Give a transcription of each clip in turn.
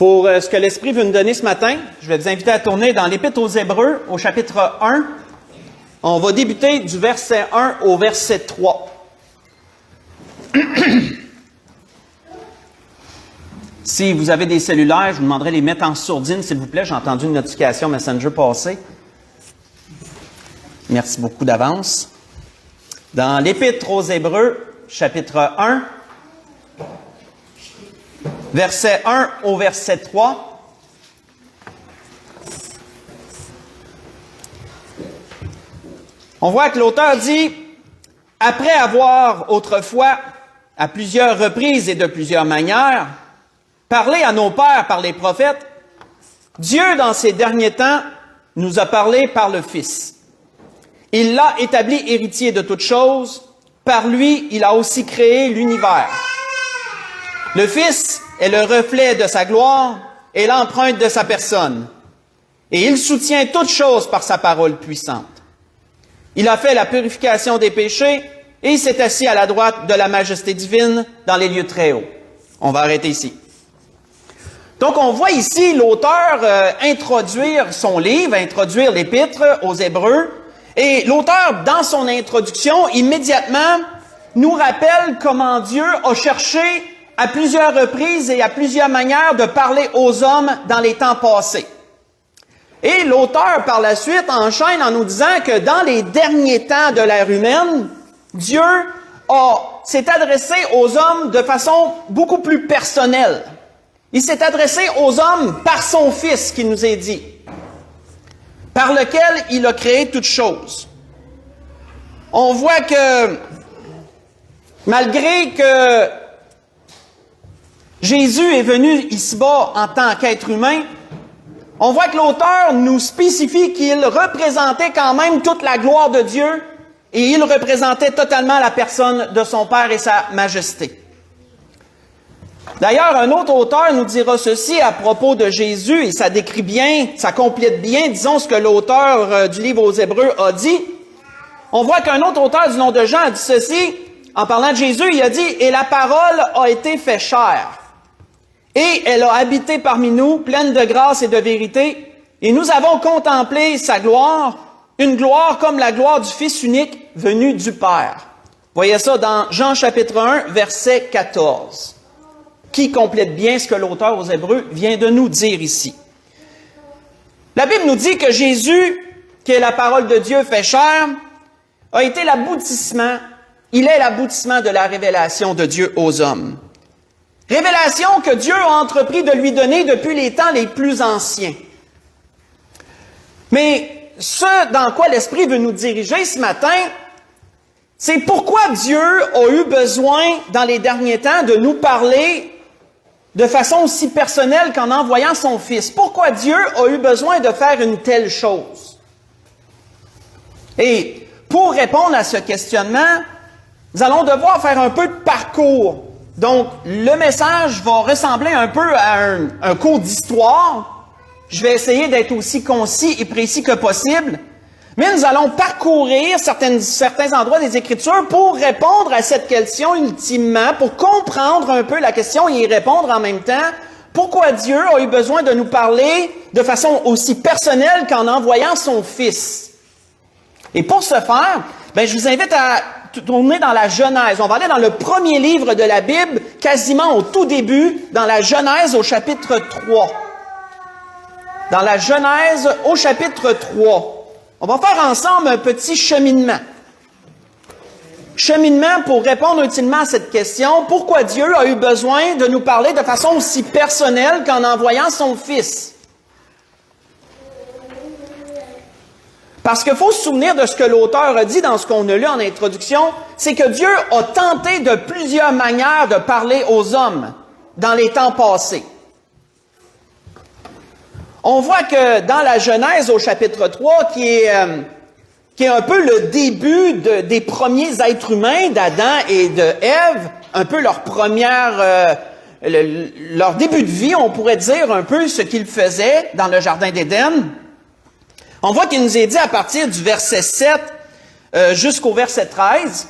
Pour ce que l'Esprit veut nous donner ce matin, je vais vous inviter à tourner dans l'Épître aux Hébreux, au chapitre 1. On va débuter du verset 1 au verset 3. Si vous avez des cellulaires, je vous demanderai de les mettre en sourdine, s'il vous plaît. J'ai entendu une notification Messenger passer. Merci beaucoup d'avance. Dans l'Épître aux Hébreux, chapitre 1, verset 1 au verset 3. On voit que l'auteur dit, « Après avoir autrefois, à plusieurs reprises et de plusieurs manières, parlé à nos pères par les prophètes, Dieu, dans ces derniers temps, nous a parlé par le Fils. Il l'a établi héritier de toutes choses. Par lui, il a aussi créé l'univers. Le Fils est le reflet de sa gloire et l'empreinte de sa personne. Et il soutient toutes choses par sa parole puissante. Il a fait la purification des péchés et il s'est assis à la droite de la majesté divine dans les lieux très hauts. » On va arrêter ici. Donc, on voit ici l'auteur introduire son livre, introduire l'Épître aux Hébreux. Et l'auteur, dans son introduction, immédiatement, nous rappelle comment Dieu a cherché à plusieurs reprises et à plusieurs manières de parler aux hommes dans les temps passés. Et l'auteur, par la suite, enchaîne en nous disant que dans les derniers temps de l'ère humaine, Dieu s'est adressé aux hommes de façon beaucoup plus personnelle. Il s'est adressé aux hommes par son Fils, qui nous est dit, par lequel il a créé toutes choses. On voit que, malgré que Jésus est venu ici-bas en tant qu'être humain, on voit que l'auteur nous spécifie qu'il représentait quand même toute la gloire de Dieu et il représentait totalement la personne de son Père et sa majesté. D'ailleurs, un autre auteur nous dira ceci à propos de Jésus, et ça décrit bien, ça complète bien, disons, ce que l'auteur du livre aux Hébreux a dit. On voit qu'un autre auteur du nom de Jean a dit ceci, en parlant de Jésus, il a dit « Et la parole a été faite chair, et elle a habité parmi nous, pleine de grâce et de vérité, et nous avons contemplé sa gloire, une gloire comme la gloire du Fils unique venu du Père. » Voyez ça dans Jean chapitre 1, verset 14. Qui complète bien ce que l'auteur aux Hébreux vient de nous dire ici. La Bible nous dit que Jésus, qui est la parole de Dieu fait chair, a été l'aboutissement, il est l'aboutissement de la révélation de Dieu aux hommes. Révélation que Dieu a entrepris de lui donner depuis les temps les plus anciens. Mais ce dans quoi l'Esprit veut nous diriger ce matin, c'est pourquoi Dieu a eu besoin, dans les derniers temps, de nous parler de façon aussi personnelle qu'en envoyant son Fils. Pourquoi Dieu a eu besoin de faire une telle chose? Et pour répondre à ce questionnement, nous allons devoir faire un peu de parcours. Donc, le message va ressembler un peu à un cours d'histoire. Je vais essayer d'être aussi concis et précis que possible. Mais nous allons parcourir certains endroits des Écritures pour répondre à cette question ultimement, pour comprendre un peu la question et y répondre en même temps. Pourquoi Dieu a eu besoin de nous parler de façon aussi personnelle qu'en envoyant son Fils? Et pour ce faire, je vous invite à tourner dans la Genèse. On va aller dans le premier livre de la Bible, quasiment au tout début, dans la Genèse au chapitre 3. Dans la Genèse au chapitre 3. On va faire ensemble un petit cheminement. Cheminement pour répondre ultimement à cette question, pourquoi Dieu a eu besoin de nous parler de façon aussi personnelle qu'en envoyant son Fils? Parce qu'il faut se souvenir de ce que l'auteur a dit dans ce qu'on a lu en introduction, c'est que Dieu a tenté de plusieurs manières de parler aux hommes dans les temps passés. On voit que dans la Genèse au chapitre 3, qui est un peu le début des premiers êtres humains, d'Adam et de Ève, un peu leur début de vie, on pourrait dire un peu ce qu'ils faisaient dans le Jardin d'Éden. On voit qu'il nous est dit à partir du verset 7 jusqu'au verset 13,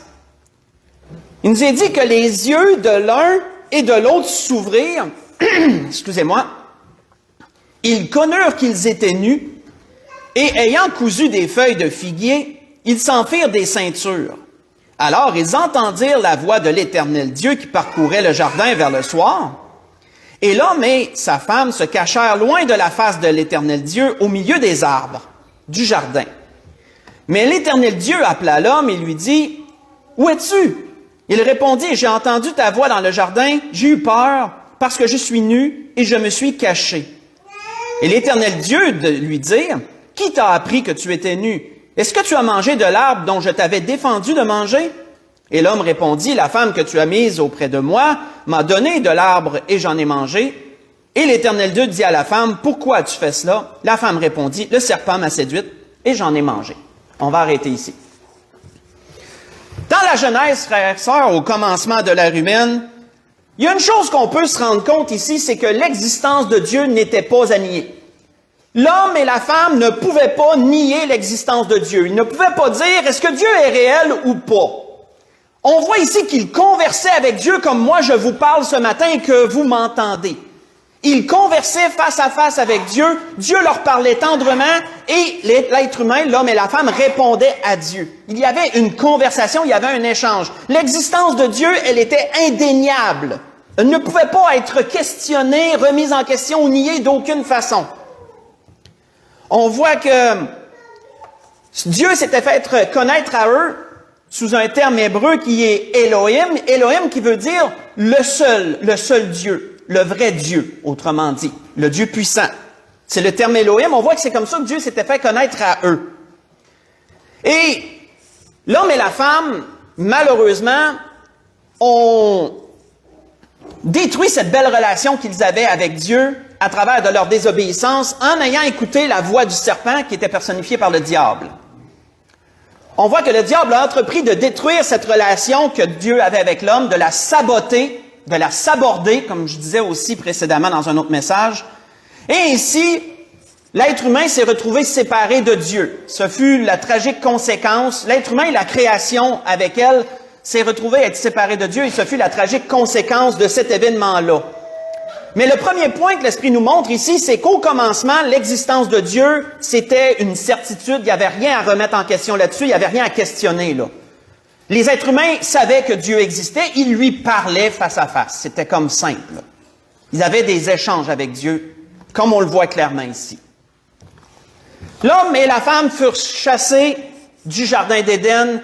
il nous est dit que les yeux de l'un et de l'autre s'ouvrirent, excusez-moi, Ils connurent qu'ils étaient nus, et ayant cousu des feuilles de figuier, ils s'en firent des ceintures. Alors ils entendirent la voix de l'Éternel Dieu qui parcourait le jardin vers le soir. Et l'homme et sa femme se cachèrent loin de la face de l'Éternel Dieu au milieu des arbres du jardin. Mais l'Éternel Dieu appela l'homme et lui dit, « Où es-tu? » Il répondit, « J'ai entendu ta voix dans le jardin, j'ai eu peur parce que je suis nu et je me suis caché. » Et l'Éternel Dieu lui dit, « Qui t'a appris que tu étais nu? Est-ce que tu as mangé de l'arbre dont je t'avais défendu de manger? » Et l'homme répondit, « La femme que tu as mise auprès de moi m'a donné de l'arbre et j'en ai mangé. » Et l'Éternel Dieu dit à la femme, « Pourquoi as-tu fait cela? » La femme répondit, « Le serpent m'a séduite et j'en ai mangé. » On va arrêter ici. Dans la Genèse, frères et sœurs, au commencement de l'ère humaine, il y a une chose qu'on peut se rendre compte ici, c'est que l'existence de Dieu n'était pas à nier. L'homme et la femme ne pouvaient pas nier l'existence de Dieu. Ils ne pouvaient pas dire, est-ce que Dieu est réel ou pas? On voit ici qu'ils conversaient avec Dieu comme moi je vous parle ce matin et que vous m'entendez. Ils conversaient face à face avec Dieu. Dieu leur parlait tendrement et l'être humain, l'homme et la femme, répondaient à Dieu. Il y avait une conversation, il y avait un échange. L'existence de Dieu, elle était indéniable. Elle ne pouvait pas être questionnée, remise en question ou niée d'aucune façon. On voit que Dieu s'était fait connaître à eux sous un terme hébreu qui est Elohim. Elohim qui veut dire le seul Dieu, le vrai Dieu, autrement dit, le Dieu puissant. C'est le terme Elohim. On voit que c'est comme ça que Dieu s'était fait connaître à eux. Et l'homme et la femme, malheureusement, ont détruit cette belle relation qu'ils avaient avec Dieu à travers de leur désobéissance en ayant écouté la voix du serpent qui était personnifiée par le diable. On voit que le diable a entrepris de détruire cette relation que Dieu avait avec l'homme, de la saboter, de la saborder, comme je disais aussi précédemment dans un autre message. Et ainsi, l'être humain s'est retrouvé séparé de Dieu. Ce fut la tragique conséquence. L'être humain et la création avec elle s'est retrouvé à être séparé de Dieu et ce fut la tragique conséquence de cet événement-là. Mais le premier point que l'Esprit nous montre ici, c'est qu'au commencement, l'existence de Dieu, c'était une certitude. Il n'y avait rien à remettre en question là-dessus. Il n'y avait rien à questionner, là. Les êtres humains savaient que Dieu existait. Ils lui parlaient face à face. C'était comme simple. Ils avaient des échanges avec Dieu, comme on le voit clairement ici. L'homme et la femme furent chassés du jardin d'Éden,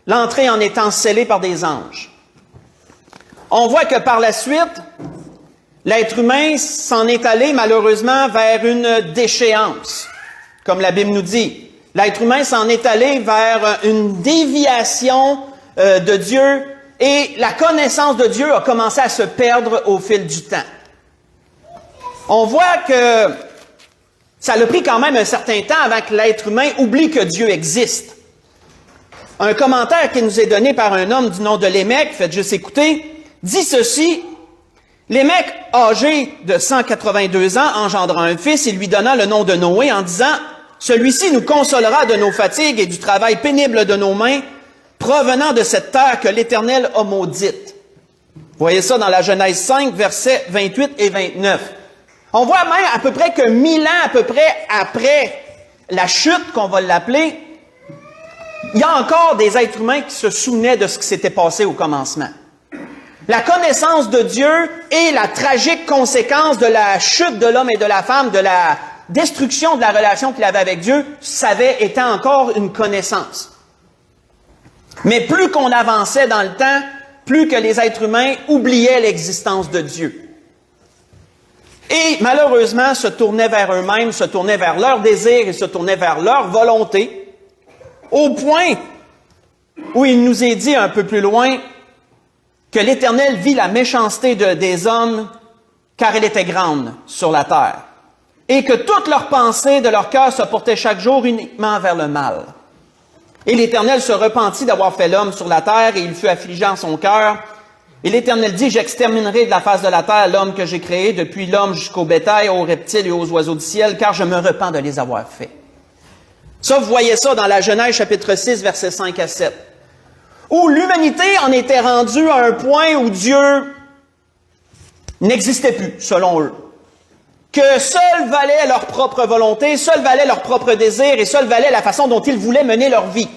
l'entrée en étant scellée par des anges. On voit que par la suite, l'être humain s'en est allé malheureusement vers une déchéance, comme la Bible nous dit. L'être humain s'en est allé vers une déviation de Dieu et la connaissance de Dieu a commencé à se perdre au fil du temps. On voit que ça a pris quand même un certain temps avant que l'être humain oublie que Dieu existe. Un commentaire qui nous est donné par un homme du nom de Lémec, faites juste écouter, dit ceci: Lémec, âgé de 182 ans, engendra un fils et lui donna le nom de Noé en disant « Celui-ci nous consolera de nos fatigues et du travail pénible de nos mains, provenant de cette terre que l'Éternel a maudite. » Vous voyez ça dans la Genèse 5, versets 28 et 29. On voit même à peu près que 1000 ans à peu près après la chute, qu'on va l'appeler, il y a encore des êtres humains qui se souvenaient de ce qui s'était passé au commencement. La connaissance de Dieu et la tragique conséquence de la chute de l'homme et de la femme, de la destruction de la relation qu'il avait avec Dieu, était encore une connaissance. Mais plus qu'on avançait dans le temps, plus que les êtres humains oubliaient l'existence de Dieu. Et malheureusement, se tournaient vers eux-mêmes, se tournaient vers leurs désirs et se tournaient vers leur volonté, au point où il nous est dit un peu plus loin que l'Éternel vit la méchanceté des hommes, car elle était grande sur la terre, et que toutes leurs pensées de leur cœur se portaient chaque jour uniquement vers le mal. Et l'Éternel se repentit d'avoir fait l'homme sur la terre, et il fut affligé en son cœur. Et l'Éternel dit, « J'exterminerai de la face de la terre l'homme que j'ai créé, depuis l'homme jusqu'au bétail, aux reptiles et aux oiseaux du ciel, car je me repens de les avoir faits. » Ça, vous voyez ça dans la Genèse chapitre 6, versets 5 à 7. Où l'humanité en était rendue à un point où Dieu n'existait plus, selon eux. que seul valait leur propre volonté, seul valait leur propre désir et seul valait la façon dont ils voulaient mener leur vie.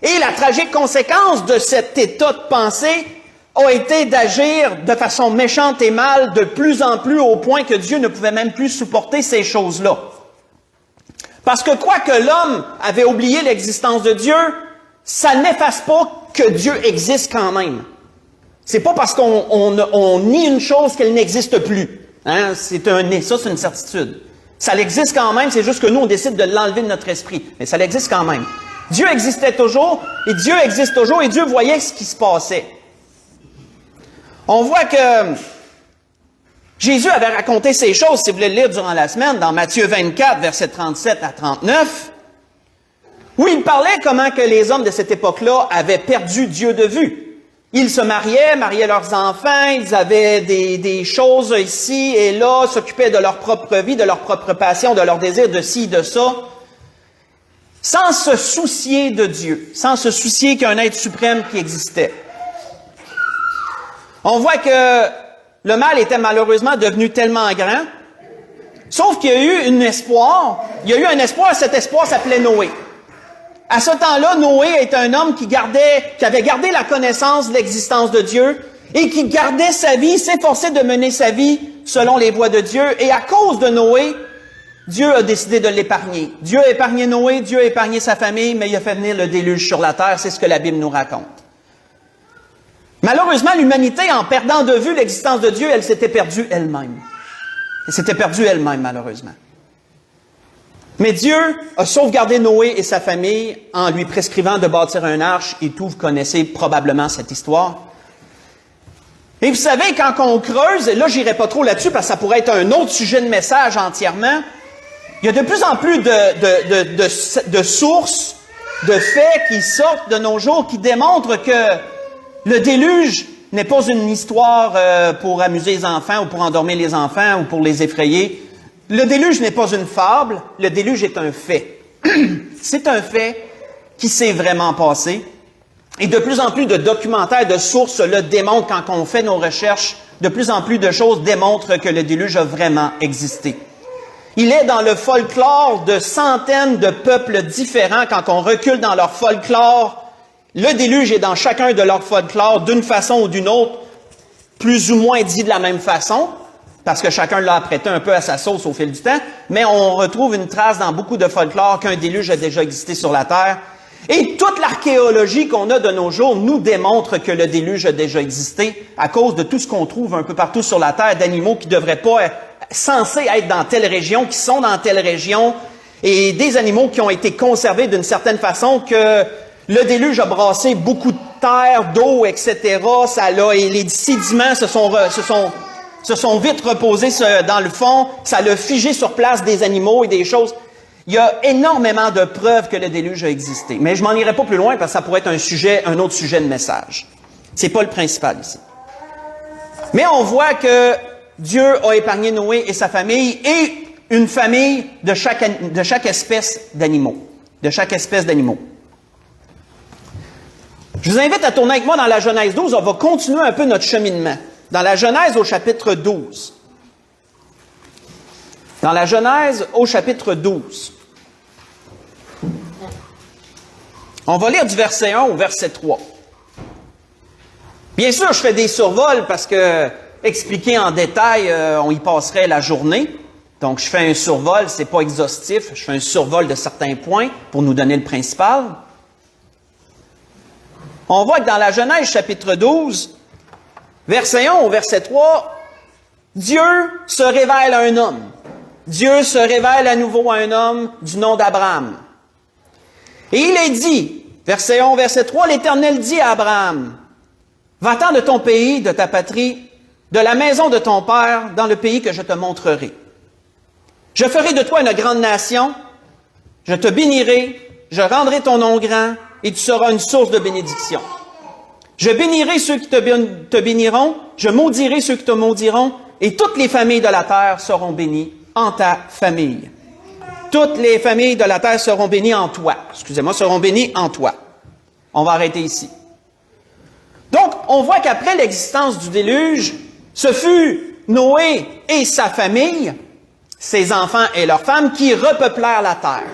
Et la tragique conséquence de cet état de pensée a été d'agir de façon méchante et mal de plus en plus au point que Dieu ne pouvait même plus supporter ces choses-là. Parce que quoique l'homme avait oublié l'existence de Dieu, ça n'efface pas que Dieu existe quand même. C'est pas parce qu'on nie une chose qu'elle n'existe plus. Hein? Ça, c'est une certitude. Ça existe quand même, c'est juste que nous, on décide de l'enlever de notre esprit. Mais ça existe quand même. Dieu existait toujours, et Dieu existe toujours, et Dieu voyait ce qui se passait. On voit que Jésus avait raconté ces choses, si vous voulez le lire durant la semaine, dans Matthieu 24, versets 37 à 39, où il parlait comment que les hommes de cette époque-là avaient perdu Dieu de vue. Ils se mariaient leurs enfants, ils avaient des choses ici et là, s'occupaient de leur propre vie, de leur propre passion, de leur désir, de ci, de ça, sans se soucier de Dieu, sans se soucier qu'il y a un être suprême qui existait. On voit que le mal était malheureusement devenu tellement grand, sauf qu'il y a eu un espoir, cet espoir s'appelait Noé. À ce temps-là, Noé est un homme qui avait gardé la connaissance de l'existence de Dieu et qui gardait sa vie, s'efforçait de mener sa vie selon les voies de Dieu. Et à cause de Noé, Dieu a décidé de l'épargner. Dieu a épargné Noé, Dieu a épargné sa famille, mais il a fait venir le déluge sur la terre. C'est ce que la Bible nous raconte. Malheureusement, l'humanité, en perdant de vue l'existence de Dieu, elle s'était perdue elle-même. Elle s'était perdue elle-même, malheureusement. Mais Dieu a sauvegardé Noé et sa famille en lui prescrivant de bâtir un arche, et tout, vous connaissez probablement cette histoire. Et vous savez, quand on creuse, et là, j'irai pas trop là-dessus parce que ça pourrait être un autre sujet de message entièrement, il y a de plus en plus de sources, de faits qui sortent de nos jours qui démontrent que le déluge n'est pas une histoire pour amuser les enfants ou pour endormir les enfants ou pour les effrayer. Le déluge n'est pas une fable, le déluge est un fait. C'est un fait qui s'est vraiment passé. Et de plus en plus de documentaires, de sources le démontrent quand on fait nos recherches. De plus en plus de choses démontrent que le déluge a vraiment existé. Il est dans le folklore de centaines de peuples différents. Quand on recule dans leur folklore, le déluge est dans chacun de leurs folklores d'une façon ou d'une autre, plus ou moins dit de la même façon, parce que chacun l'a apprêté un peu à sa sauce au fil du temps, mais on retrouve une trace dans beaucoup de folklore qu'un déluge a déjà existé sur la Terre. Et toute l'archéologie qu'on a de nos jours nous démontre que le déluge a déjà existé à cause de tout ce qu'on trouve un peu partout sur la Terre, d'animaux qui ne devraient pas être censés être dans telle région, qui sont dans telle région, et des animaux qui ont été conservés d'une certaine façon que le déluge a brassé beaucoup de terre, d'eau, etc. Et les sédiments se sont vite reposés dans le fond. Ça l'a figé sur place des animaux et des choses. Il y a énormément de preuves que le déluge a existé. Mais je m'en irai pas plus loin parce que ça pourrait être un autre sujet de message. C'est pas le principal ici. Mais on voit que Dieu a épargné Noé et sa famille et une famille de chaque espèce d'animaux. De chaque espèce d'animaux. Je vous invite à tourner avec moi dans la Genèse 12. On va continuer un peu notre cheminement. Dans la Genèse au chapitre 12. Dans la Genèse au chapitre 12. On va lire du verset 1 au verset 3. Bien sûr, je fais des survols parce que expliquer en détail, on y passerait la journée. Donc, je fais un survol, c'est pas exhaustif. Je fais un survol de certains points pour nous donner le principal. On voit que dans la Genèse chapitre 12, verset 1 au verset 3, Dieu se révèle à un homme. Dieu se révèle à nouveau à un homme du nom d'Abraham. Et il est dit, verset 1, verset 3, l'Éternel dit à Abraham, « Va-t'en de ton pays, de ta patrie, de la maison de ton père, dans le pays que je te montrerai. Je ferai de toi une grande nation, je te bénirai, je rendrai ton nom grand, et tu seras une source de bénédiction. Je bénirai ceux qui te béniront, je maudirai ceux qui te maudiront, et toutes les familles de la terre seront bénies en ta famille. » Toutes les familles de la terre seront bénies en toi. Seront bénies en toi. On va arrêter ici. Donc, on voit qu'après l'existence du déluge, ce fut Noé et sa famille, ses enfants et leurs femmes, qui repeuplèrent la terre.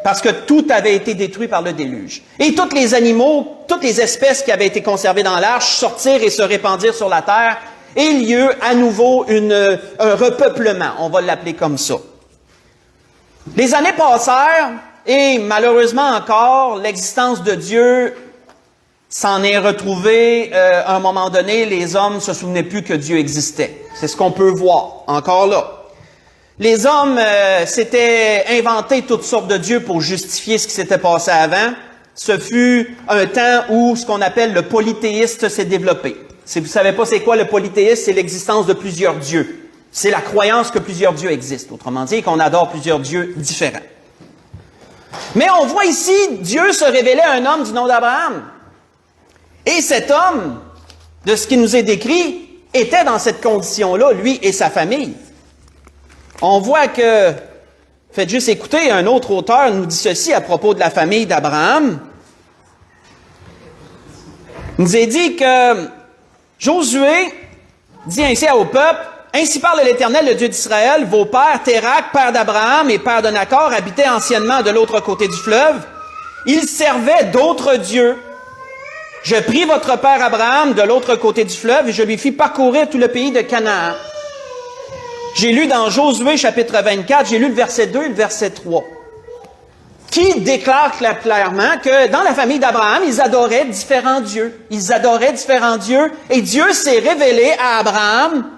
Parce que tout avait été détruit par le déluge. Et tous les animaux, toutes les espèces qui avaient été conservées dans l'arche sortirent et se répandirent sur la terre, et il y eut à nouveau un repeuplement, on va l'appeler comme ça. Les années passèrent, et malheureusement encore, l'existence de Dieu s'en est retrouvée. À un moment donné, les hommes ne se souvenaient plus que Dieu existait. C'est ce qu'on peut voir, encore là. Les hommes s'étaient inventés toutes sortes de dieux pour justifier ce qui s'était passé avant. Ce fut un temps où ce qu'on appelle le polythéiste s'est développé. Si vous ne savez pas c'est quoi le polythéisme, c'est l'existence de plusieurs dieux. C'est la croyance que plusieurs dieux existent. Autrement dit, qu'on adore plusieurs dieux différents. Mais on voit ici, Dieu se révélait à un homme du nom d'Abraham. Et cet homme, de ce qui nous est décrit, était dans cette condition-là, lui et sa famille. On voit que, faites juste écouter, un autre auteur nous dit ceci à propos de la famille d'Abraham. Il nous est dit que Josué dit ainsi au peuple, « Ainsi parle l'Éternel, le Dieu d'Israël, vos pères, Térak, père d'Abraham et père de Nachor, habitaient anciennement de l'autre côté du fleuve. Ils servaient d'autres dieux. Je pris votre père Abraham de l'autre côté du fleuve et je lui fis parcourir tout le pays de Canaan. » J'ai lu dans Josué chapitre 24, j'ai lu le verset 2 et le verset 3, qui déclare clairement que dans la famille d'Abraham, ils adoraient différents dieux. Ils adoraient différents dieux et Dieu s'est révélé à Abraham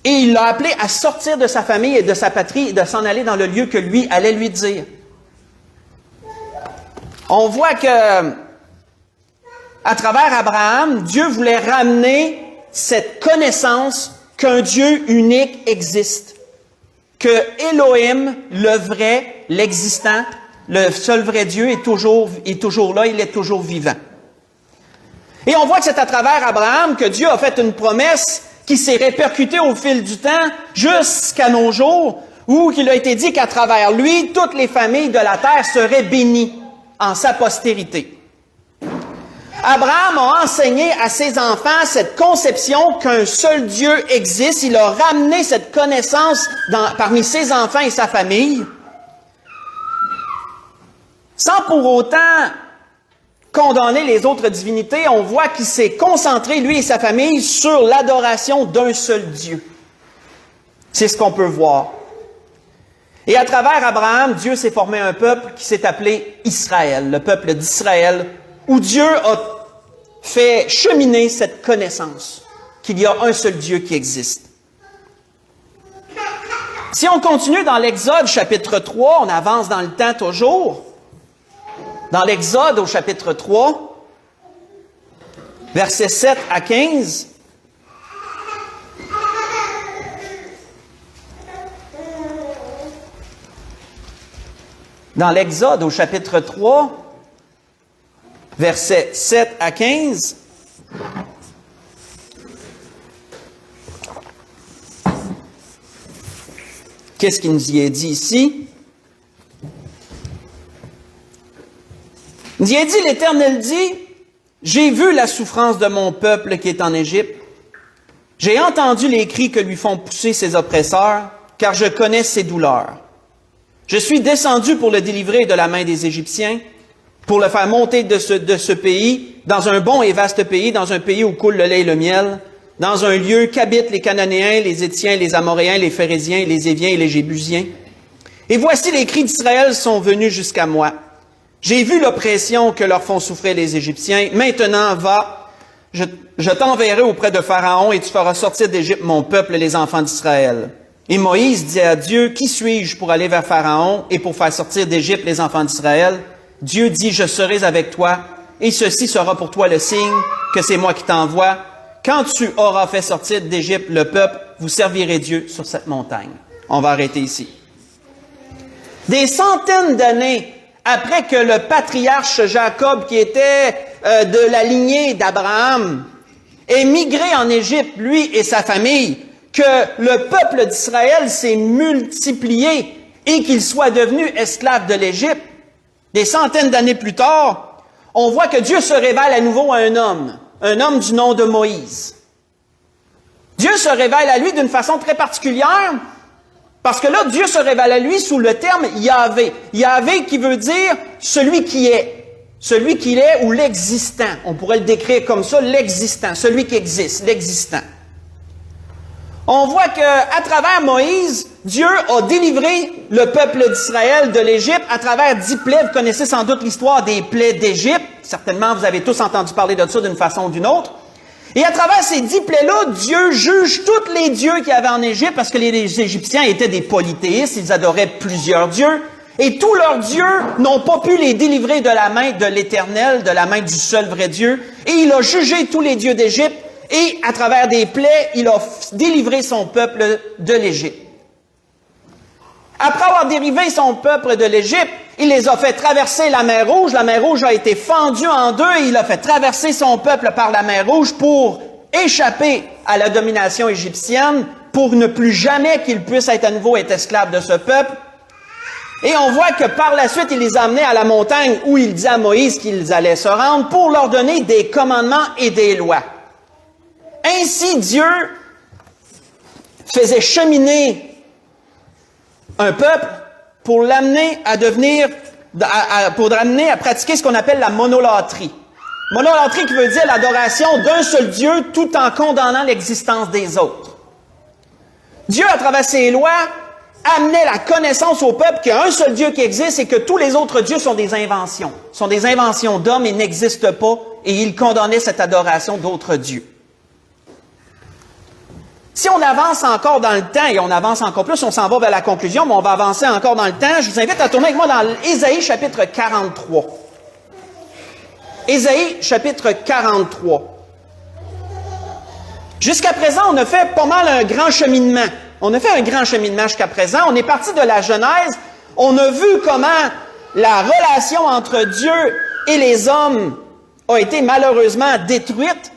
et il l'a appelé à sortir de sa famille et de sa patrie et de s'en aller dans le lieu que lui allait lui dire. On voit que, à travers Abraham, Dieu voulait ramener cette connaissance qu'un Dieu unique existe, que Elohim, le vrai, l'existant, le seul vrai Dieu est toujours là, il est toujours vivant. Et on voit que c'est à travers Abraham que Dieu a fait une promesse qui s'est répercutée au fil du temps jusqu'à nos jours, où il a été dit qu'à travers lui, toutes les familles de la terre seraient bénies en sa postérité. Abraham a enseigné à ses enfants cette conception qu'un seul Dieu existe. Il a ramené cette connaissance parmi ses enfants et sa famille, sans pour autant condamner les autres divinités. On voit qu'il s'est concentré, lui et sa famille, sur l'adoration d'un seul Dieu. C'est ce qu'on peut voir. Et à travers Abraham, Dieu s'est formé un peuple qui s'est appelé Israël, le peuple d'Israël, où Dieu a fait cheminer cette connaissance qu'il y a un seul Dieu qui existe. Si on continue dans l'Exode chapitre 3, on avance dans le temps toujours. Dans l'Exode au chapitre 3, versets 7 à 15, dans l'Exode au chapitre 3, versets 7 à 15, qu'est-ce qu'il nous y est dit ici? Il nous y est dit, l'Éternel dit, « J'ai vu la souffrance de mon peuple qui est en Égypte. J'ai entendu les cris que lui font pousser ses oppresseurs, car je connais ses douleurs. Je suis descendu pour le délivrer de la main des Égyptiens, pour le faire monter de ce pays, dans un bon et vaste pays, dans un pays où coule le lait et le miel, dans un lieu qu'habitent les Cananéens, les Héthiens, les Amoréens, les Phéréziens, les Éviens et les Jébusiens. Et voici les cris d'Israël sont venus jusqu'à moi. J'ai vu l'oppression que leur font souffrir les Égyptiens. Maintenant, va, je t'enverrai auprès de Pharaon et tu feras sortir d'Égypte mon peuple, les enfants d'Israël. » Et Moïse dit à Dieu, « Qui suis-je pour aller vers Pharaon et pour faire sortir d'Égypte les enfants d'Israël? » Dieu dit, « Je serai avec toi, et ceci sera pour toi le signe que c'est moi qui t'envoie. Quand tu auras fait sortir d'Égypte le peuple, vous servirez Dieu sur cette montagne. » On va arrêter ici. Des centaines d'années après que le patriarche Jacob, qui était de la lignée d'Abraham, ait migré en Égypte, lui et sa famille, que le peuple d'Israël s'est multiplié et qu'il soit devenu esclave de l'Égypte, des centaines d'années plus tard, on voit que Dieu se révèle à nouveau à un homme du nom de Moïse. Dieu se révèle à lui d'une façon très particulière Parce que là, Dieu se révèle à lui sous le terme Yahvé. Yahvé qui veut dire celui qui est. Celui qui est ou l'existant. On pourrait le décrire comme ça, l'existant. Celui qui existe, l'existant. On voit qu'à travers Moïse, Dieu a délivré le peuple d'Israël de l'Égypte à travers 10 plaies. Vous connaissez sans doute l'histoire des plaies d'Égypte. Certainement, vous avez tous entendu parler de ça d'une façon ou d'une autre. Et à travers ces 10 plaies-là, Dieu juge tous les dieux qu'il y avait en Égypte parce que les Égyptiens étaient des polythéistes, ils adoraient plusieurs dieux. Et tous leurs dieux n'ont pas pu les délivrer de la main de l'Éternel, de la main du seul vrai Dieu. Et il a jugé tous les dieux d'Égypte et à travers des plaies, il a délivré son peuple de l'Égypte. Après avoir délivré son peuple de l'Égypte, il les a fait traverser la mer Rouge. La mer Rouge a été fendue en deux et il a fait traverser son peuple par la mer Rouge pour échapper à la domination égyptienne, pour ne plus jamais qu'ils puissent être à nouveau être esclaves de ce peuple. Et on voit que par la suite, il les a amenés à la montagne où il dit à Moïse qu'ils allaient se rendre pour leur donner des commandements et des lois. Ainsi, Dieu faisait cheminer un peuple pour l'amener à devenir, pour l'amener à pratiquer ce qu'on appelle la monolatrie. Monolatrie qui veut dire l'adoration d'un seul Dieu tout en condamnant l'existence des autres. Dieu, à travers ses lois, amenait la connaissance au peuple qu'il y a un seul Dieu qui existe et que tous les autres dieux sont des inventions. Sont des inventions d'hommes et n'existent pas, et il condamnait cette adoration d'autres dieux. Si on avance encore dans le temps, et on avance encore plus, on s'en va vers la conclusion, mais on va avancer encore dans le temps, je vous invite à tourner avec moi dans Ésaïe chapitre 43. Ésaïe chapitre 43. Jusqu'à présent, on a fait pas mal un grand cheminement. On a fait un grand cheminement jusqu'à présent. On est parti de la Genèse. On a vu comment la relation entre Dieu et les hommes a été malheureusement détruite,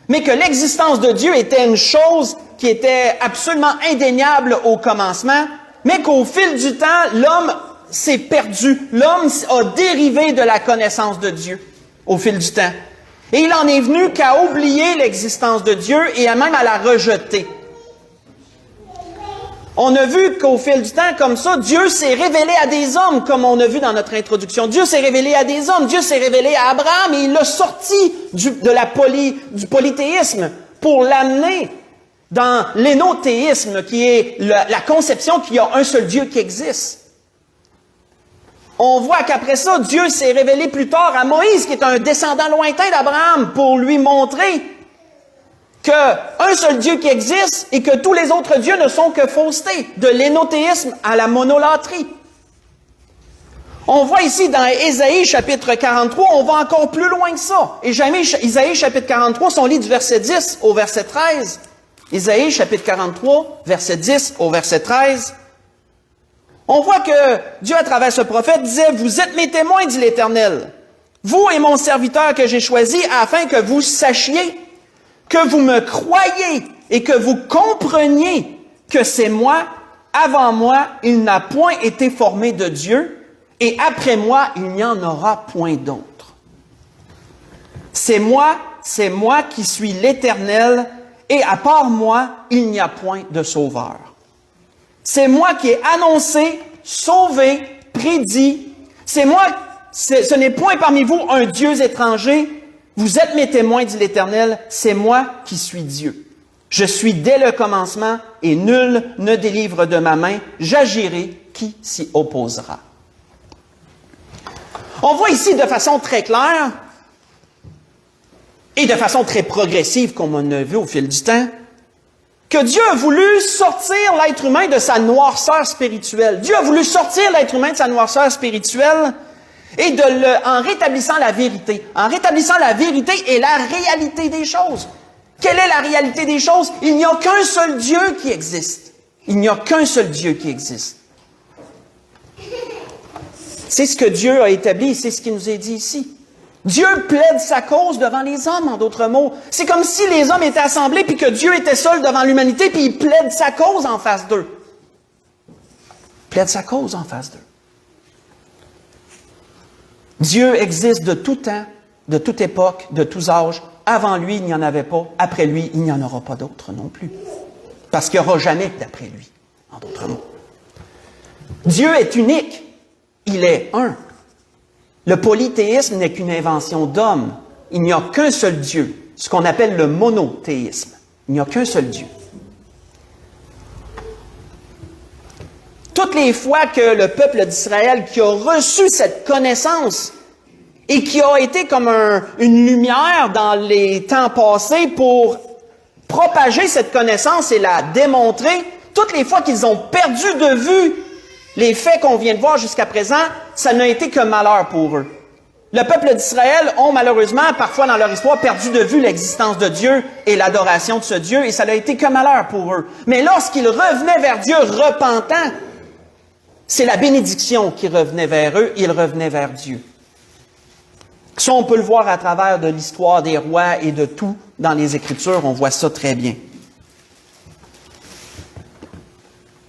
mais que l'existence de Dieu était une chose qui était absolument indéniable au commencement, mais qu'au fil du temps, l'homme s'est perdu. L'homme a dérivé de la connaissance de Dieu au fil du temps. Et il en est venu qu'à oublier l'existence de Dieu et à même à la rejeter. On a vu qu'au fil du temps, comme ça, Dieu s'est révélé à des hommes, comme on a vu dans notre introduction. Dieu s'est révélé à des hommes. Dieu s'est révélé à Abraham et il l'a sorti du polythéisme pour l'amener dans l'énothéisme, qui est la conception qu'il y a un seul Dieu qui existe. On voit qu'après ça, Dieu s'est révélé plus tard à Moïse, qui est un descendant lointain d'Abraham, pour lui montrer qu'un seul Dieu qui existe et que tous les autres dieux ne sont que fausseté, de l'énothéisme à la monolatrie. On voit ici dans Ésaïe chapitre 43, on va encore plus loin que ça. Et Ésaïe chapitre 43, si on lit du verset 10 au verset 13, Ésaïe chapitre 43, verset 10 au verset 13, on voit que Dieu, à travers ce prophète, disait « Vous êtes mes témoins, dit l'Éternel, vous et mon serviteur que j'ai choisi, afin que vous sachiez, que vous me croyez et que vous compreniez que c'est moi, avant moi, il n'a point été formé de Dieu, et après moi, il n'y en aura point d'autre. C'est moi qui suis l'Éternel, et à part moi, il n'y a point de sauveur. C'est moi qui ai annoncé, sauvé, prédit. C'est moi, ce n'est point parmi vous un Dieu étranger. Vous êtes mes témoins, dit l'Éternel, c'est moi qui suis Dieu. Je suis dès le commencement et nul ne délivre de ma main. J'agirai, qui s'y opposera? On voit ici de façon très claire et de façon très progressive, comme on a vu au fil du temps, que Dieu a voulu sortir l'être humain de sa noirceur spirituelle. Dieu a voulu sortir l'être humain de sa noirceur spirituelle et en rétablissant la vérité. En rétablissant la vérité et la réalité des choses. Quelle est la réalité des choses? Il n'y a qu'un seul Dieu qui existe. Il n'y a qu'un seul Dieu qui existe. C'est ce que Dieu a établi, c'est ce qui nous est dit ici. Dieu plaide sa cause devant les hommes, en d'autres mots. C'est comme si les hommes étaient assemblés puis que Dieu était seul devant l'humanité puis il plaide sa cause en face d'eux. Plaide sa cause en face d'eux. Dieu existe de tout temps, de toute époque, de tous âges. Avant lui, il n'y en avait pas. Après lui, il n'y en aura pas d'autre non plus. Parce qu'il n'y aura jamais d'après lui, en d'autres mots. Dieu est unique. Il est un. Le polythéisme n'est qu'une invention d'homme. Il n'y a qu'un seul Dieu, ce qu'on appelle le monothéisme. Il n'y a qu'un seul Dieu. Toutes les fois que le peuple d'Israël qui a reçu cette connaissance et qui a été comme une lumière dans les temps passés pour propager cette connaissance et la démontrer, toutes les fois qu'ils ont perdu de vue les faits qu'on vient de voir jusqu'à présent, ça n'a été que malheur pour eux. Le peuple d'Israël ont malheureusement, parfois dans leur histoire, perdu de vue l'existence de Dieu et l'adoration de ce Dieu, et ça n'a été que malheur pour eux. Mais lorsqu'ils revenaient vers Dieu repentants, c'est la bénédiction qui revenait vers eux, ils revenaient vers Dieu. Ça, on peut le voir à travers de l'histoire des rois et de tout dans les Écritures, on voit ça très bien.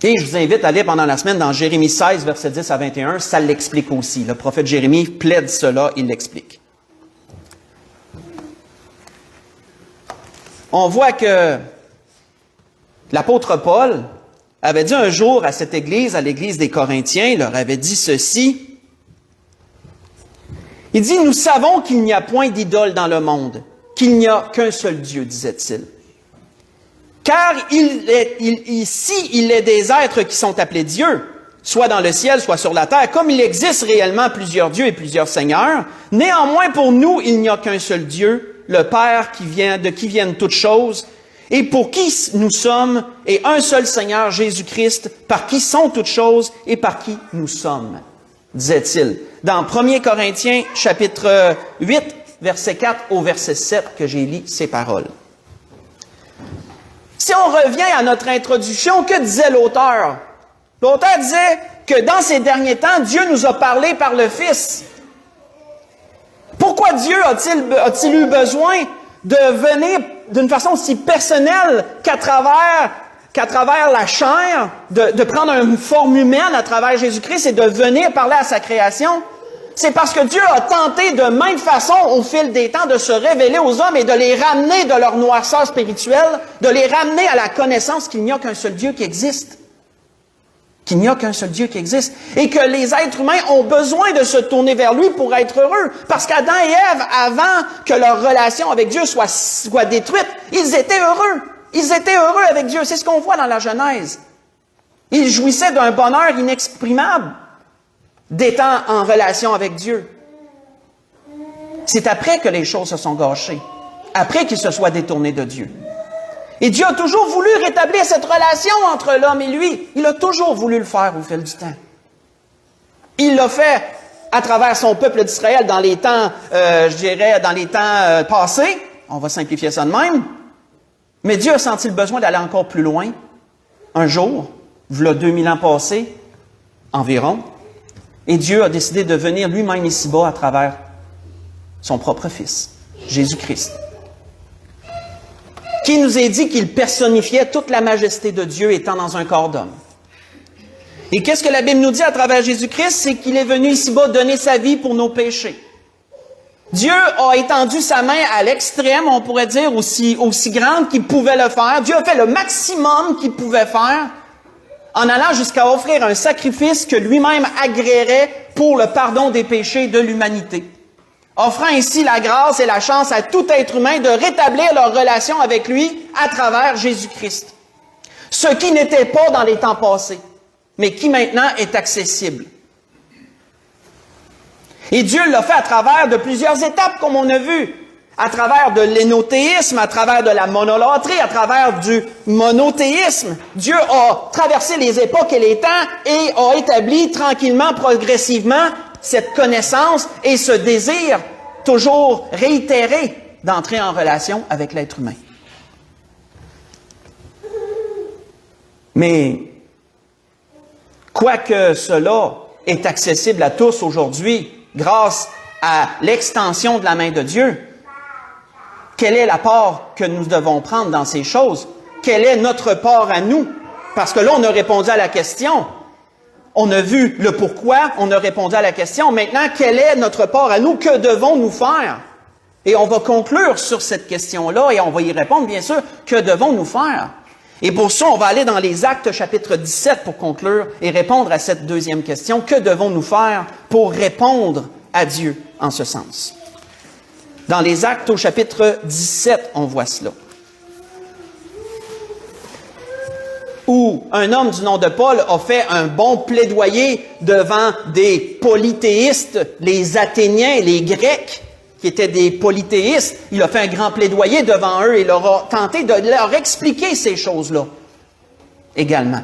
Et je vous invite à lire pendant la semaine dans Jérémie 16, versets 10 à 21, ça l'explique aussi. Le prophète Jérémie plaide cela, il l'explique. On voit que l'apôtre Paul avait dit un jour à cette église, à l'église des Corinthiens, il leur avait dit ceci. Il dit, nous savons qu'il n'y a point d'idole dans le monde, qu'il n'y a qu'un seul Dieu, disait-il. Car ici, il est des êtres qui sont appelés dieux, soit dans le ciel, soit sur la terre, comme il existe réellement plusieurs dieux et plusieurs seigneurs. Néanmoins, pour nous, il n'y a qu'un seul Dieu, le Père de qui viennent toutes choses, et pour qui nous sommes, et un seul Seigneur, Jésus-Christ, par qui sont toutes choses et par qui nous sommes, disait-il. Dans 1 Corinthiens, chapitre 8, verset 4 au verset 7, que j'ai lu ces paroles. Si on revient à notre introduction, que disait l'auteur? L'auteur disait que dans ces derniers temps, Dieu nous a parlé par le Fils. Pourquoi Dieu a-t-il eu besoin de venir d'une façon aussi personnelle qu'à travers la chair, de prendre une forme humaine à travers Jésus-Christ et de venir parler à sa création? C'est parce que Dieu a tenté de maintes façons au fil des temps de se révéler aux hommes et de les ramener de leur noirceur spirituelle, de les ramener à la connaissance qu'il n'y a qu'un seul Dieu qui existe. Qu'il n'y a qu'un seul Dieu qui existe. Et que les êtres humains ont besoin de se tourner vers lui pour être heureux. Parce qu'Adam et Ève, avant que leur relation avec Dieu soit détruite, ils étaient heureux. Ils étaient heureux avec Dieu. C'est ce qu'on voit dans la Genèse. Ils jouissaient d'un bonheur inexprimable d'étant en relation avec Dieu. C'est après que les choses se sont gâchées, après qu'ils se soient détournés de Dieu. Et Dieu a toujours voulu rétablir cette relation entre l'homme et lui. Il a toujours voulu le faire au fil du temps. Il l'a fait à travers son peuple d'Israël dans les temps, passés. On va simplifier ça de même. Mais Dieu a senti le besoin d'aller encore plus loin. Un jour, v'là 2000 ans passés, environ, et Dieu a décidé de venir lui-même ici-bas à travers son propre Fils, Jésus-Christ, qui nous a dit qu'il personnifiait toute la majesté de Dieu étant dans un corps d'homme. Et qu'est-ce que la Bible nous dit à travers Jésus-Christ? C'est qu'il est venu ici-bas donner sa vie pour nos péchés. Dieu a étendu sa main à l'extrême, on pourrait dire, aussi grande qu'il pouvait le faire. Dieu a fait le maximum qu'il pouvait faire, en allant jusqu'à offrir un sacrifice que lui-même agréerait pour le pardon des péchés de l'humanité, offrant ainsi la grâce et la chance à tout être humain de rétablir leur relation avec lui à travers Jésus-Christ. Ce qui n'était pas dans les temps passés, mais qui maintenant est accessible. Et Dieu l'a fait à travers de plusieurs étapes, comme on a vu. À travers de l'énothéisme, à travers de la monolatrie, à travers du monothéisme. Dieu a traversé les époques et les temps et a établi tranquillement, progressivement, cette connaissance et ce désir toujours réitéré d'entrer en relation avec l'être humain. Mais, quoique cela est accessible à tous aujourd'hui, grâce à l'extension de la main de Dieu, quelle est la part que nous devons prendre dans ces choses? Quelle est notre part à nous? Parce que là, on a répondu à la question. On a vu le pourquoi, on a répondu à la question. Maintenant, quelle est notre part à nous? Que devons-nous faire? Et on va conclure sur cette question-là et on va y répondre, bien sûr. Que devons-nous faire? Et pour ça, on va aller dans les Actes chapitre 17 pour conclure et répondre à cette deuxième question. Que devons-nous faire pour répondre à Dieu en ce sens? Dans les Actes au chapitre 17, on voit cela. Où un homme du nom de Paul a fait un bon plaidoyer devant des polythéistes, les Athéniens, les Grecs, qui étaient des polythéistes. Il a fait un grand plaidoyer devant eux et leur a tenté de leur expliquer ces choses-là également.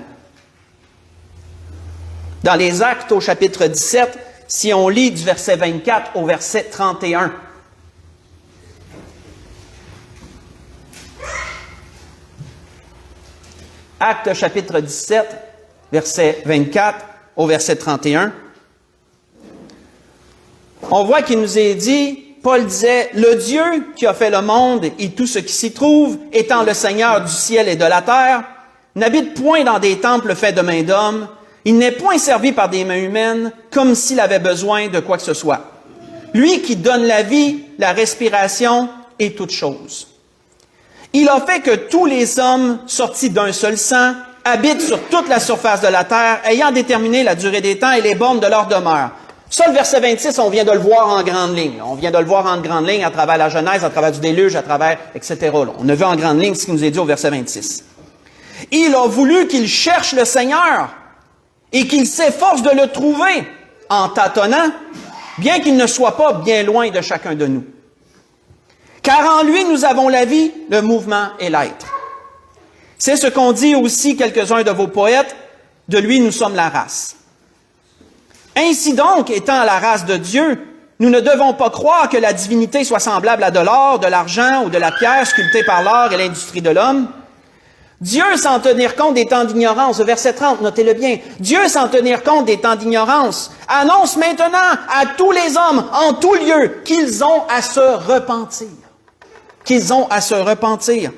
Dans les Actes au chapitre 17, si on lit du verset 24 au verset 31, Actes chapitre 17, verset 24 au verset 31, on voit qu'il nous est dit, Paul disait, « Le Dieu qui a fait le monde et tout ce qui s'y trouve, étant le Seigneur du ciel et de la terre, n'habite point dans des temples faits de mains d'hommes, il n'est point servi par des mains humaines, comme s'il avait besoin de quoi que ce soit. Lui qui donne la vie, la respiration et toutes choses. Il a fait que tous les hommes, sortis d'un seul sang, habitent sur toute la surface de la terre, ayant déterminé la durée des temps et les bornes de leur demeure. » Ça, le verset 26, on vient de le voir en grande ligne. On vient de le voir en grande ligne à travers la Genèse, à travers du déluge, à travers, etc. On a vu en grande ligne ce qui nous est dit au verset 26. Il a voulu qu'il cherche le Seigneur et qu'il s'efforce de le trouver en tâtonnant, bien qu'il ne soit pas bien loin de chacun de nous. Car en lui, nous avons la vie, le mouvement et l'être. C'est ce qu'ont dit aussi quelques-uns de vos poètes, de lui nous sommes la race. Ainsi donc, étant la race de Dieu, nous ne devons pas croire que la divinité soit semblable à de l'or, de l'argent ou de la pierre sculptée par l'art et l'industrie de l'homme. Dieu, sans tenir compte des temps d'ignorance, au verset 30, notez-le bien, Dieu, sans tenir compte des temps d'ignorance, annonce maintenant à tous les hommes, en tout lieu, qu'ils ont à se repentir. Qu'ils ont à se repentir.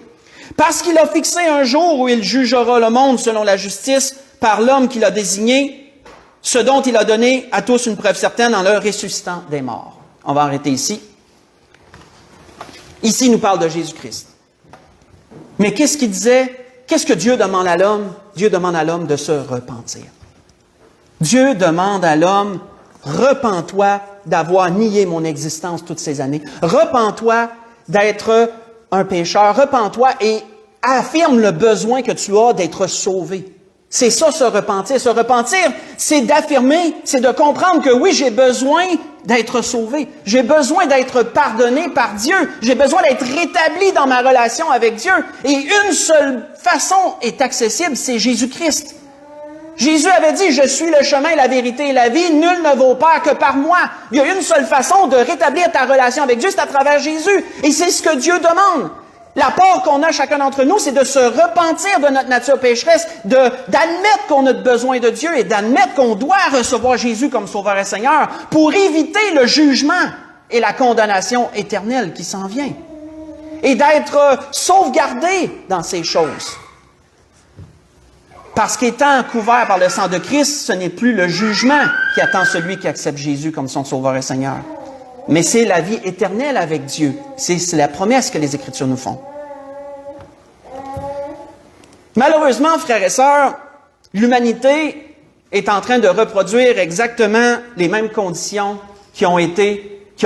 Parce qu'il a fixé un jour où il jugera le monde selon la justice par l'homme qu'il a désigné, ce dont il a donné à tous une preuve certaine en le ressuscitant des morts. On va arrêter ici. Ici, il nous parle de Jésus-Christ. Mais qu'est-ce qu'il disait? Qu'est-ce que Dieu demande à l'homme? Dieu demande à l'homme de se repentir. Dieu demande à l'homme, repens-toi d'avoir nié mon existence toutes ces années. Repens-toi d'être un pécheur. Repens-toi et affirme le besoin que tu as d'être sauvé. C'est ça, se repentir. Se repentir, c'est d'affirmer, c'est de comprendre que oui, j'ai besoin d'être sauvé. J'ai besoin d'être pardonné par Dieu. J'ai besoin d'être rétabli dans ma relation avec Dieu. Et une seule façon est accessible, c'est Jésus-Christ. Jésus avait dit, « Je suis le chemin, la vérité et la vie. Nul ne va au Père que par moi. » Il y a une seule façon de rétablir ta relation avec Dieu, c'est à travers Jésus. Et c'est ce que Dieu demande. La part qu'on a chacun d'entre nous, c'est de se repentir de notre nature pécheresse, d'admettre qu'on a besoin de Dieu et d'admettre qu'on doit recevoir Jésus comme Sauveur et Seigneur pour éviter le jugement et la condamnation éternelle qui s'en vient. Et d'être sauvegardé dans ces choses. Parce qu'étant couvert par le sang de Christ, ce n'est plus le jugement qui attend celui qui accepte Jésus comme son Sauveur et Seigneur. Mais c'est la vie éternelle avec Dieu. C'est la promesse que les Écritures nous font. Malheureusement, frères et sœurs, l'humanité est en train de reproduire exactement les mêmes conditions qui ont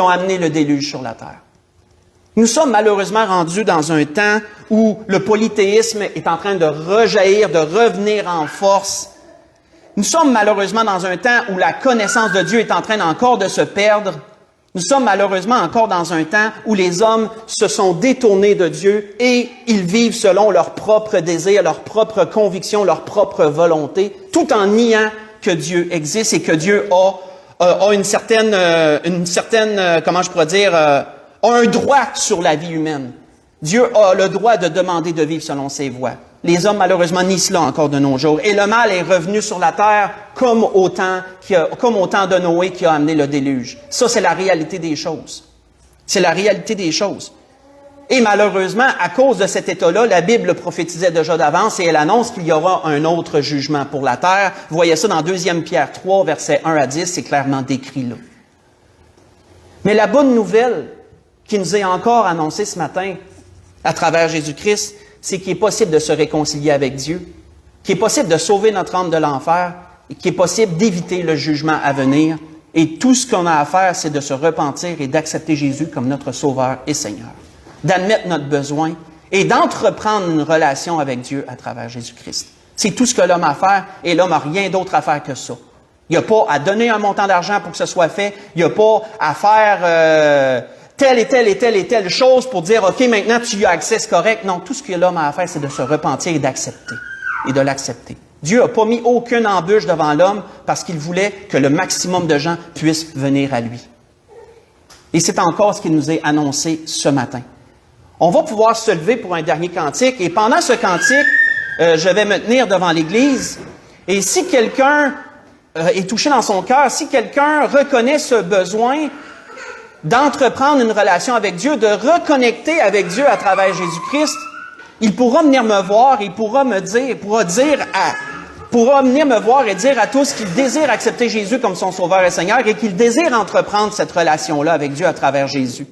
amené le déluge sur la terre. Nous sommes malheureusement rendus dans un temps où le polythéisme est en train de rejaillir, de revenir en force. Nous sommes malheureusement dans un temps où la connaissance de Dieu est en train encore de se perdre. Nous sommes malheureusement encore dans un temps où les hommes se sont détournés de Dieu et ils vivent selon leurs propres désirs, leurs propres convictions, leur propre volonté, tout en niant que Dieu existe et que Dieu a une certaine, comment je pourrais dire, a un droit sur la vie humaine. Dieu a le droit de demander de vivre selon ses voies. Les hommes, malheureusement, nient cela encore de nos jours. Et le mal est revenu sur la terre comme au temps de Noé qui a amené le déluge. Ça, c'est la réalité des choses. C'est la réalité des choses. Et malheureusement, à cause de cet état-là, la Bible prophétisait déjà d'avance et elle annonce qu'il y aura un autre jugement pour la terre. Vous voyez ça dans 2 Pierre 3, versets 1 à 10, c'est clairement décrit là. Mais la bonne nouvelle qui nous est encore annoncée ce matin à travers Jésus-Christ, c'est qu'il est possible de se réconcilier avec Dieu, qu'il est possible de sauver notre âme de l'enfer et qu'il est possible d'éviter le jugement à venir. Et tout ce qu'on a à faire, c'est de se repentir et d'accepter Jésus comme notre Sauveur et Seigneur, d'admettre notre besoin et d'entreprendre une relation avec Dieu à travers Jésus-Christ. C'est tout ce que l'homme a à faire et l'homme n'a rien d'autre à faire que ça. Il n'y a pas à donner un montant d'argent pour que ce soit fait. Il n'y a pas à faire telle et telle chose pour dire « OK, maintenant tu y as accès, c'est correct ». Non, tout ce que l'homme a à faire, c'est de se repentir et d'accepter. Et de l'accepter. Dieu n'a pas mis aucune embûche devant l'homme parce qu'il voulait que le maximum de gens puissent venir à lui. Et c'est encore ce qui nous est annoncé ce matin. On va pouvoir se lever pour un dernier cantique. Et pendant ce cantique, je vais me tenir devant l'Église. Et si quelqu'un est touché dans son cœur, si quelqu'un reconnaît ce besoin d'entreprendre une relation avec Dieu, de reconnecter avec Dieu à travers Jésus-Christ, il pourra venir me voir, il pourra me dire, pourra venir me voir et dire à tous qu'il désire accepter Jésus comme son Sauveur et Seigneur et qu'il désire entreprendre cette relation-là avec Dieu à travers Jésus.